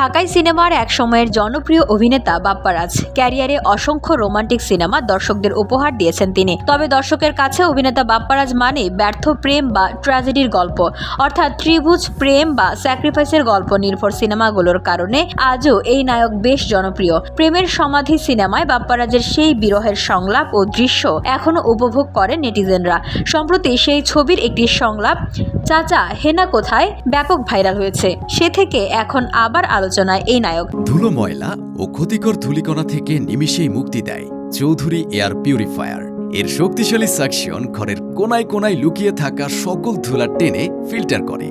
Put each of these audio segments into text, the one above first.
ঢাকাই সিনেমার এক সময়ের জনপ্রিয় অভিনেতা বাপ্পারাজ। ক্যারিয়ারে অসংখ্য রোমান্টিক সিনেমা দর্শকদের উপহার দিয়েছেন তিনি। তবে দর্শকের কাছে অভিনেতা বাপ্পারাজ মানে ব্যর্থ প্রেম বা ট্র্যাজেডির গল্প, অর্থাৎ ত্রিভুজ প্রেম বা স্যাক্রিফাইসের গল্প নির্ভর সিনেমাগুলোর কারণে আজও এই নায়ক বেশ জনপ্রিয়। প্রেমের সমাধি সিনেমায় বাপ্পারাজের সেই বিরহের সংলাপ ও দৃশ্য এখনো উপভোগ করে নেটিজেনরা। সম্প্রতি সেই ছবির একটি সংলাপ চাচা হেনা কোথায় ব্যাপক ভাইরাল হয়েছে। সে থেকে এখন আবার আলোচনায় এই নায়ক। ধুলো, ময়লা ও ক্ষতিকর ধূলিকণা থেকে নিমিষেই মুক্তি দেয় চৌধুরী এয়ার পিউরিফায়ার। এর শক্তিশালী সাকশন ঘরের কোনায় কোনায় লুকিয়ে থাকা সকল ধুলা টেনে ফিল্টার করে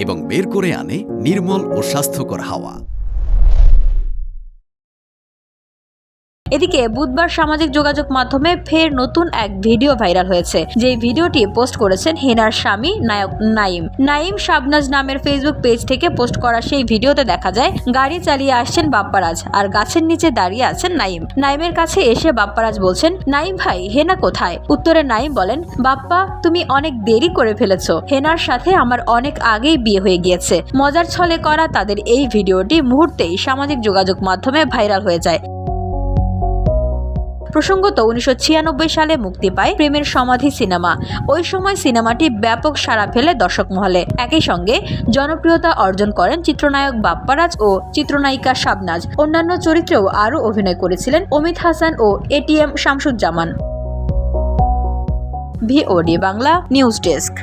এবং বের করে আনে নির্মল ও স্বাস্থ্যকর হাওয়া। এদিকে বুধবার সামাজিক যোগাযোগ মাধ্যমে ফের নতুন এক ভিডিও ভাইরাল হয়েছে। যে ভিডিওটি পোস্ট করেছেন হেনার স্বামী নায়ক নাইম শাবনাজ নামের ফেসবুক পেজ থেকে পোস্ট করা সেই ভিডিওতে দেখা যায় গাড়ি চালিয়ে আসছেন বাপ্পারাজ আর গাছের নিচে দাঁড়িয়ে আছেন নাইমের কাছে এসে বাপ্পারাজ বলছেন, নাইম ভাই হেনা কোথায়? উত্তরে নাইম বলেন, বাপ্পা তুমি অনেক দেরি করে ফেলেছো, হেনার সাথে আমার অনেক আগেই বিয়ে হয়ে গিয়েছে। মজার ছলে করা তাদের এই ভিডিওটি মুহূর্তেই সামাজিক যোগাযোগ মাধ্যমে ভাইরাল হয়ে যায়। প্রসঙ্গত 1996 সালে মুক্তি পায় প্রেমের সমাধি সিনেমা। ওই সময় সিনেমাটি ব্যাপক সাড়া ফেলে দর্শক মহলে। একই সঙ্গে জনপ্রিয়তা অর্জন করেন চিত্রনায়ক বাপ্পারাজ ও চিত্রনায়িকা শাবনাজ। অন্যান্য চরিত্রেও আরও অভিনয় করেছিলেন অমিত হাসান ও ATM Shamsuzzaman. VOD Bangla news desk.